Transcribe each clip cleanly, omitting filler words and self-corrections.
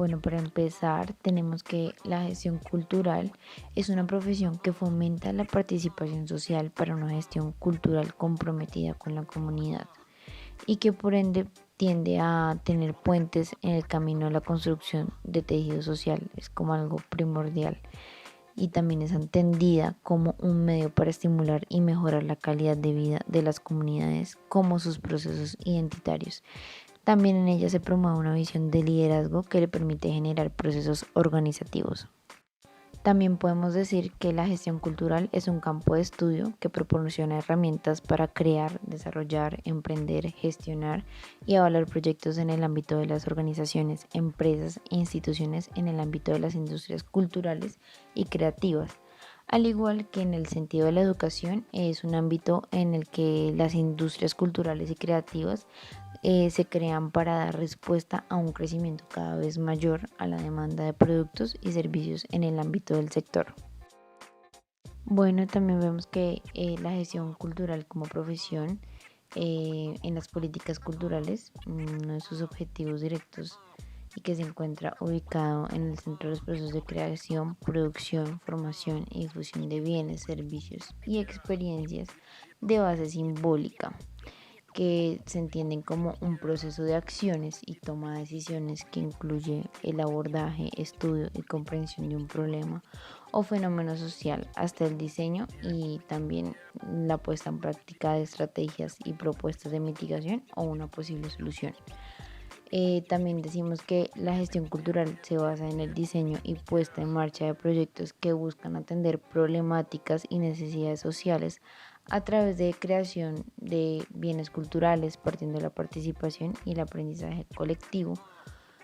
Bueno, para empezar, tenemos que la gestión cultural es una profesión que fomenta la participación social para una gestión cultural comprometida con la comunidad y que por ende tiende a tener puentes en el camino a la construcción de tejido social. Es como algo primordial y también es entendida como un medio para estimular y mejorar la calidad de vida de las comunidades como sus procesos identitarios. También en ella se promueve una visión de liderazgo que le permite generar procesos organizativos. También podemos decir que la gestión cultural es un campo de estudio que proporciona herramientas para crear, desarrollar, emprender, gestionar y evaluar proyectos en el ámbito de las organizaciones, empresas e instituciones en el ámbito de las industrias culturales y creativas. Al igual que en el sentido de la educación, es un ámbito en el que las industrias culturales y creativas se crean para dar respuesta a un crecimiento cada vez mayor a la demanda de productos y servicios en el ámbito del sector. Bueno, también vemos que la gestión cultural como profesión en las políticas culturales, uno de sus objetivos directos y que se encuentra ubicado en el centro de los procesos de creación, producción, formación y difusión de bienes, servicios y experiencias de base simbólica que se entienden como un proceso de acciones y toma de decisiones que incluye el abordaje, estudio y comprensión de un problema o fenómeno social hasta el diseño y también la puesta en práctica de estrategias y propuestas de mitigación o una posible solución. También decimos que la gestión cultural se basa en el diseño y puesta en marcha de proyectos que buscan atender problemáticas y necesidades sociales a través de creación de bienes culturales partiendo de la participación y el aprendizaje colectivo,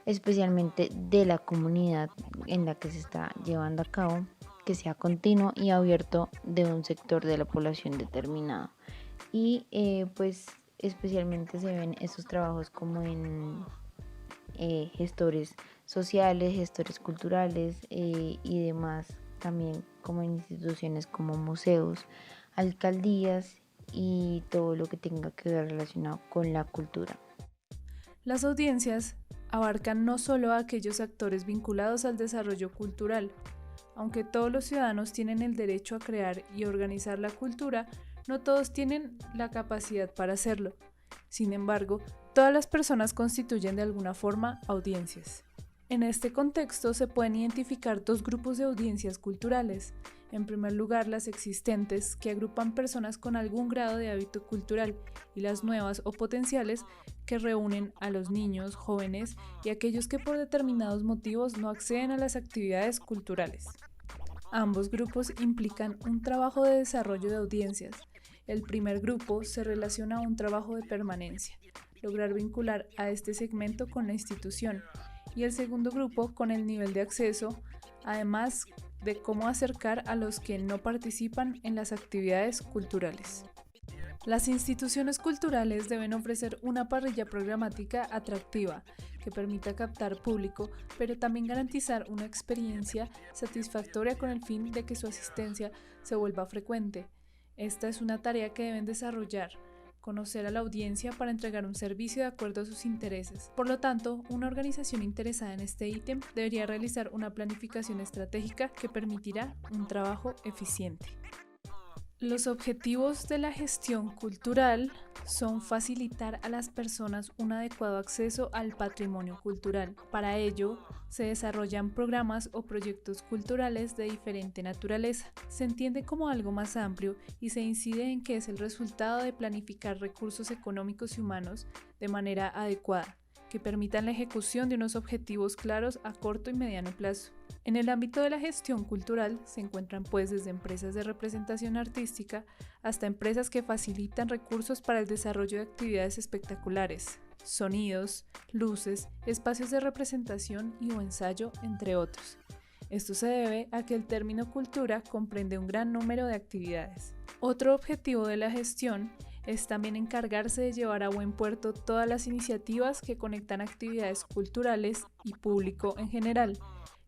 especialmente de la comunidad en la que se está llevando a cabo, que sea continuo y abierto de un sector de la población determinado. Y pues especialmente se ven estos trabajos como en gestores sociales, gestores culturales y demás, también como en instituciones como museos, alcaldías y todo lo que tenga que ver relacionado con la cultura. Las audiencias abarcan no solo a aquellos actores vinculados al desarrollo cultural. Aunque todos los ciudadanos tienen el derecho a crear y organizar la cultura, no todos tienen la capacidad para hacerlo. Sin embargo, todas las personas constituyen de alguna forma audiencias. En este contexto se pueden identificar dos grupos de audiencias culturales. En primer lugar, las existentes, que agrupan personas con algún grado de hábito cultural, y las nuevas o potenciales, que reúnen a los niños, jóvenes y aquellos que por determinados motivos no acceden a las actividades culturales. Ambos grupos implican un trabajo de desarrollo de audiencias. El primer grupo se relaciona a un trabajo de permanencia, lograr vincular a este segmento con la institución, y el segundo grupo con el nivel de acceso, además de cómo acercar a los que no participan en las actividades culturales. Las instituciones culturales deben ofrecer una parrilla programática atractiva que permita captar público, pero también garantizar una experiencia satisfactoria con el fin de que su asistencia se vuelva frecuente. Esta es una tarea que deben desarrollar, conocer a la audiencia para entregar un servicio de acuerdo a sus intereses. Por lo tanto, una organización interesada en este ítem debería realizar una planificación estratégica que permitirá un trabajo eficiente. Los objetivos de la gestión cultural son facilitar a las personas un adecuado acceso al patrimonio cultural. Para ello, se desarrollan programas o proyectos culturales de diferente naturaleza. Se entiende como algo más amplio y se incide en que es el resultado de planificar recursos económicos y humanos de manera adecuada, que permitan la ejecución de unos objetivos claros a corto y mediano plazo. En el ámbito de la gestión cultural se encuentran pues desde empresas de representación artística hasta empresas que facilitan recursos para el desarrollo de actividades espectaculares, sonidos, luces, espacios de representación y o ensayo, entre otros. Esto se debe a que el término cultura comprende un gran número de actividades. Otro objetivo de la gestión es también encargarse de llevar a buen puerto todas las iniciativas que conectan actividades culturales y público en general.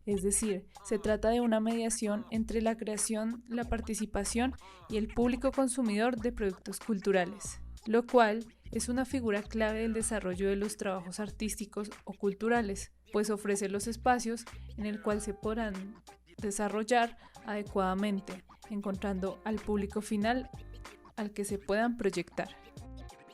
Es decir, se trata de una mediación entre la creación, la participación y el público consumidor de productos culturales, lo cual es una figura clave del desarrollo de los trabajos artísticos o culturales. pues ofrece los espacios en el cual se podrán desarrollar adecuadamente, encontrando al público final al que se puedan proyectar.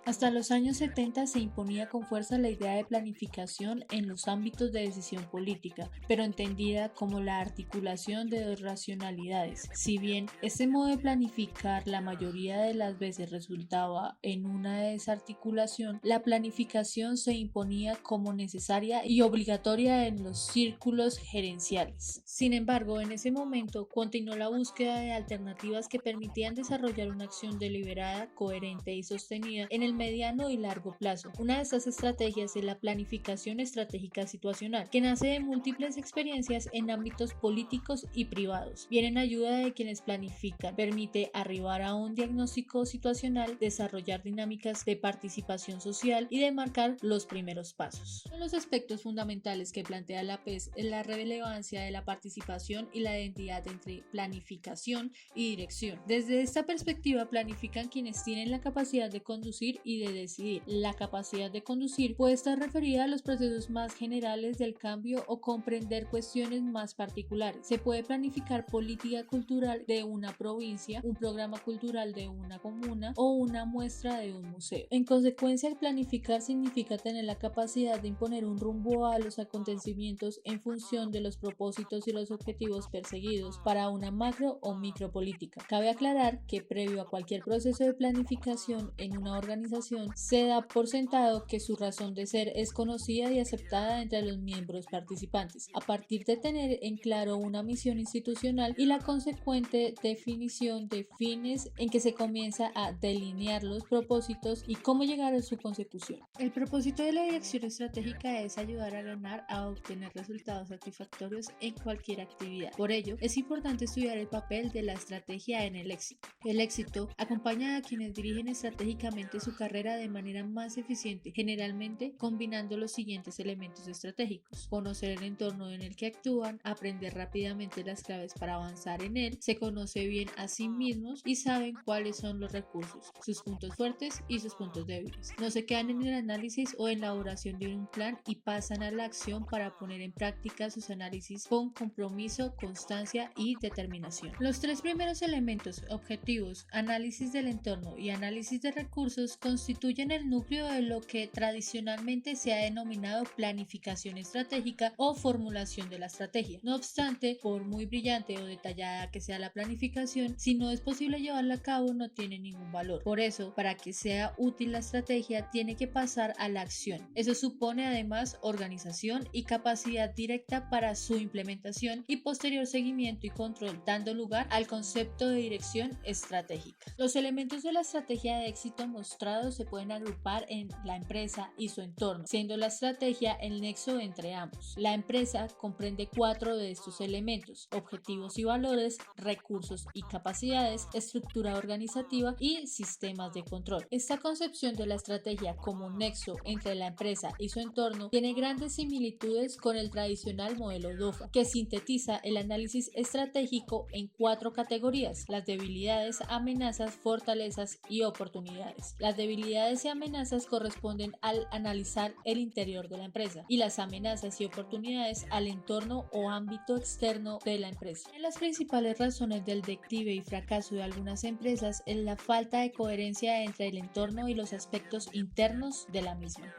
Hasta los años 70 se imponía con fuerza la idea de planificación en los ámbitos de decisión política, pero entendida como la articulación de dos racionalidades. Si bien este modo de planificar la mayoría de las veces resultaba en una desarticulación, la planificación se imponía como necesaria y obligatoria en los círculos gerenciales. Sin embargo, en ese momento continuó la búsqueda de alternativas que permitían desarrollar una acción deliberada, coherente y sostenida en el mediano y largo plazo. Una de estas estrategias es la planificación estratégica situacional, que nace de múltiples experiencias en ámbitos políticos y privados. Viene en ayuda de quienes planifican, permite arribar a un diagnóstico situacional, desarrollar dinámicas de participación social y de marcar los primeros pasos. Uno de los aspectos fundamentales que plantea la PES es la relevancia de la participación y la identidad entre planificación y dirección. Desde esta perspectiva planifican quienes tienen la capacidad de conducir y de decidir. La capacidad de conducir puede estar referida a los procesos más generales del cambio o comprender cuestiones más particulares. Se puede planificar política cultural de una provincia, un programa cultural de una comuna o una muestra de un museo. En consecuencia, el planificar significa tener la capacidad de imponer un rumbo a los acontecimientos en función de los propósitos y los objetivos perseguidos para una macro o micropolítica. Cabe aclarar que previo a cualquier proceso de planificación en una organización se da por sentado que su razón de ser es conocida y aceptada entre los miembros participantes, a partir de tener en claro una misión institucional y la consecuente definición de fines en que se comienza a delinear los propósitos y cómo llegar a su consecución. El propósito de la dirección estratégica es ayudar a ganar a obtener resultados satisfactorios en cualquier actividad. Por ello, es importante estudiar el papel de la estrategia en el éxito. El éxito acompaña a quienes dirigen estratégicamente su carrera de manera más eficiente, generalmente combinando los siguientes elementos estratégicos: conocer el entorno en el que actúan, aprender rápidamente las claves para avanzar en él, se conoce bien a sí mismos y saben cuáles son los recursos, sus puntos fuertes y sus puntos débiles. No se quedan en el análisis o elaboración de un plan y pasan a la acción para poner en práctica sus análisis con compromiso, constancia y determinación. Los tres primeros elementos, objetivos, análisis del entorno y análisis de recursos, constituyen el núcleo de lo que tradicionalmente se ha denominado planificación estratégica o formulación de la estrategia. No obstante, por muy brillante o detallada que sea la planificación, si no es posible llevarla a cabo, no tiene ningún valor. Por eso, para que sea útil la estrategia, tiene que pasar a la acción. Eso supone además organización y capacidad directa para su implementación y posterior seguimiento y control, dando lugar al concepto de dirección estratégica. Los elementos de la estrategia de éxito mostrados se pueden agrupar en la empresa y su entorno, siendo la estrategia el nexo entre ambos. La empresa comprende 4 de estos elementos: objetivos y valores, recursos y capacidades, estructura organizativa y sistemas de control. Esta concepción de la estrategia como un nexo entre la empresa y su entorno tiene grandes similitudes con el tradicional modelo DOFA, que sintetiza el análisis estratégico en 4 categorías: las debilidades, amenazas, fortalezas y oportunidades. Las debilidades y amenazas corresponden al analizar el interior de la empresa y las amenazas y oportunidades al entorno o ámbito externo de la empresa. Una de las principales razones del declive y fracaso de algunas empresas es la falta de coherencia entre el entorno y los aspectos internos de la misma.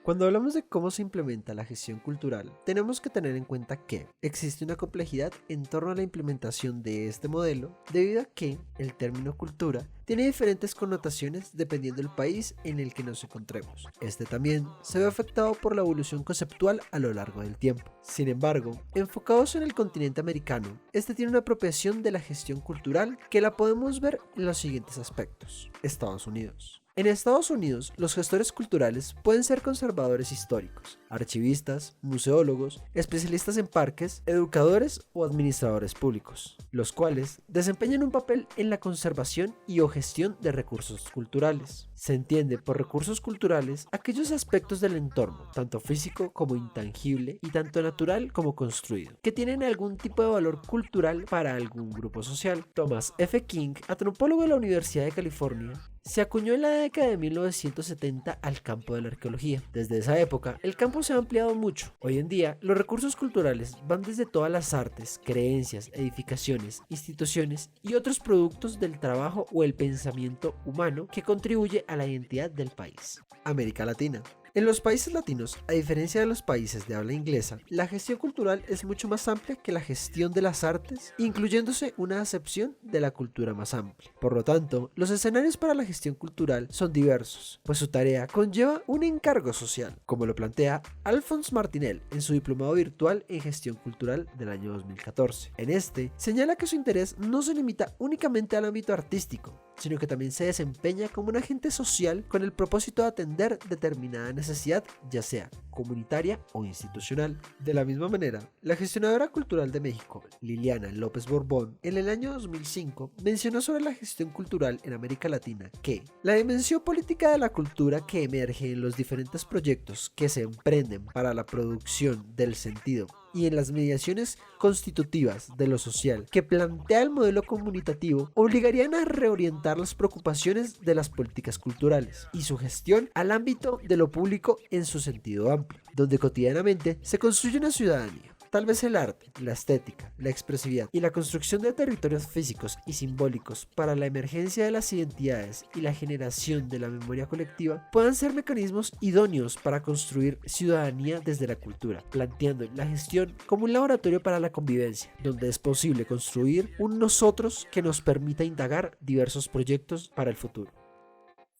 Cuando hablamos de cómo se implementa la gestión cultural, tenemos que tener en cuenta que existe una complejidad en torno a la implementación de este modelo, debido a que el término cultura tiene diferentes connotaciones dependiendo del país en el que nos encontremos. Este también se ve afectado por la evolución conceptual a lo largo del tiempo. Sin embargo, enfocados en el continente americano, este tiene una apropiación de la gestión cultural que la podemos ver en los siguientes aspectos. Estados Unidos. En Estados Unidos, los gestores culturales pueden ser conservadores históricos, archivistas, museólogos, especialistas en parques, educadores o administradores públicos, los cuales desempeñan un papel en la conservación y o gestión de recursos culturales. Se entiende por recursos culturales aquellos aspectos del entorno, tanto físico como intangible y tanto natural como construido, que tienen algún tipo de valor cultural para algún grupo social. Thomas F. King, antropólogo de la Universidad de California, se acuñó en la década de 1970 al campo de la arqueología. Desde esa época, el campo se ha ampliado mucho. Hoy en día, los recursos culturales van desde todas las artes, creencias, edificaciones, instituciones y otros productos del trabajo o el pensamiento humano que contribuye a la identidad del país. América Latina. En los países latinos, a diferencia de los países de habla inglesa, la gestión cultural es mucho más amplia que la gestión de las artes, incluyéndose una acepción de la cultura más amplia. Por lo tanto, los escenarios para la gestión cultural son diversos, pues su tarea conlleva un encargo social, como lo plantea Alphonse Martinel en su diplomado virtual en gestión cultural del año 2014. En este, señala que su interés no se limita únicamente al ámbito artístico, sino que también se desempeña como un agente social con el propósito de atender determinada necesidad, ya sea comunitaria o institucional. De la misma manera, la gestionadora cultural de México, Liliana López Borbón, en el año 2005 mencionó sobre la gestión cultural en América Latina que la dimensión política de la cultura que emerge en los diferentes proyectos que se emprenden para la producción del sentido y en las mediaciones constitutivas de lo social que plantea el modelo comunitativo obligarían a reorientar las preocupaciones de las políticas culturales y su gestión al ámbito de lo público en su sentido amplio, donde cotidianamente se construye una ciudadanía. Tal vez el arte, la estética, la expresividad y la construcción de territorios físicos y simbólicos para la emergencia de las identidades y la generación de la memoria colectiva puedan ser mecanismos idóneos para construir ciudadanía desde la cultura, planteando la gestión como un laboratorio para la convivencia, donde es posible construir un nosotros que nos permita indagar diversos proyectos para el futuro.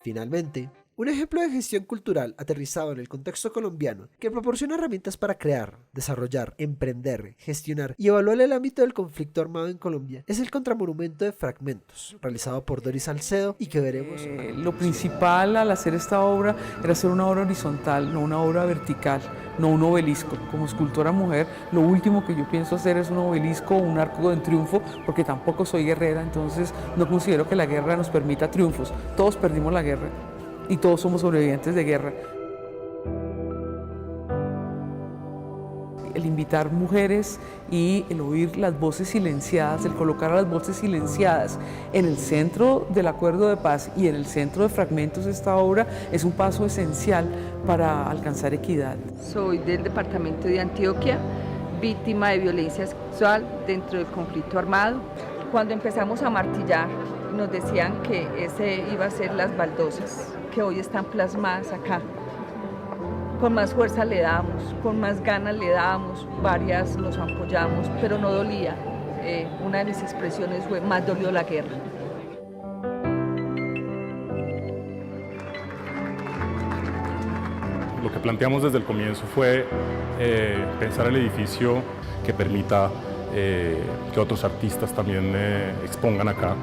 Finalmente, un ejemplo de gestión cultural aterrizado en el contexto colombiano que proporciona herramientas para crear, desarrollar, emprender, gestionar y evaluar el ámbito del conflicto armado en Colombia es el contramonumento de Fragmentos, realizado por Doris Salcedo y que veremos. Lo principal al hacer esta obra era hacer una obra horizontal, no una obra vertical, no un obelisco. Como escultora mujer, lo último que yo pienso hacer es un obelisco o un arco de triunfo, porque tampoco soy guerrera, entonces no considero que la guerra nos permita triunfos. Todos perdimos la guerra y todos somos sobrevivientes de guerra. El invitar mujeres y el oír las voces silenciadas, el colocar a las voces silenciadas en el centro del acuerdo de paz y en el centro de Fragmentos de esta obra es un paso esencial para alcanzar equidad. Soy del departamento de Antioquia, víctima de violencia sexual dentro del conflicto armado. Cuando empezamos a martillar, nos decían que ese iba a ser las baldosas, que hoy están plasmadas acá. Con más fuerza le damos, con más ganas le damos, varias nos apoyamos, pero no dolía. Una de mis expresiones fue: más dolió la guerra. Lo que planteamos desde el comienzo fue pensar el edificio que permita que otros artistas también expongan acá.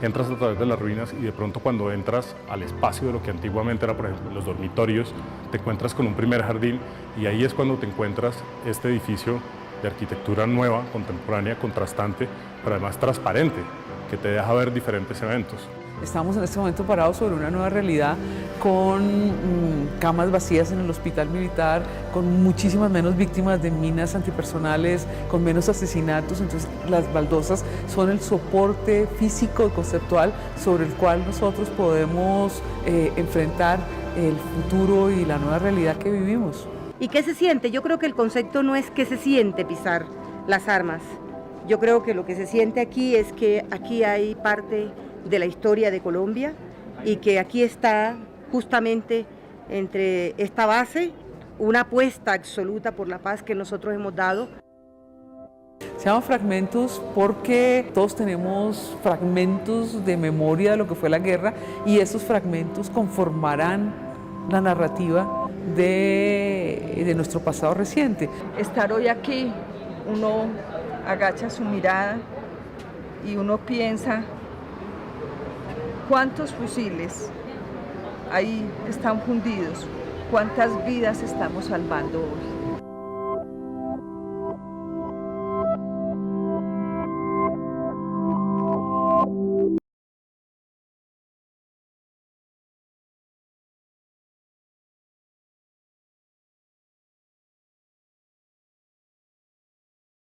Entras a través de las ruinas y de pronto cuando entras al espacio de lo que antiguamente era, por ejemplo, los dormitorios, te encuentras con un primer jardín y ahí es cuando te encuentras este edificio de arquitectura nueva, contemporánea, contrastante, pero además transparente, que te deja ver diferentes eventos. Estamos en este momento parados sobre una nueva realidad con camas vacías en el hospital militar, con muchísimas menos víctimas de minas antipersonales, con menos asesinatos. Entonces las baldosas son el soporte físico y conceptual sobre el cual nosotros podemos enfrentar el futuro y la nueva realidad que vivimos. ¿Y qué se siente? Yo creo que el concepto no es qué se siente pisar las armas. Yo creo que lo que se siente aquí es que aquí hay parte de la historia de Colombia y que aquí está justamente entre esta base una apuesta absoluta por la paz que nosotros hemos dado. Se llama Fragmentos porque todos tenemos fragmentos de memoria de lo que fue la guerra y esos fragmentos conformarán la narrativa de nuestro pasado reciente. Estar hoy aquí, uno agacha su mirada y uno piensa: ¿cuántos fusiles ahí están fundidos? ¿Cuántas vidas estamos salvando hoy?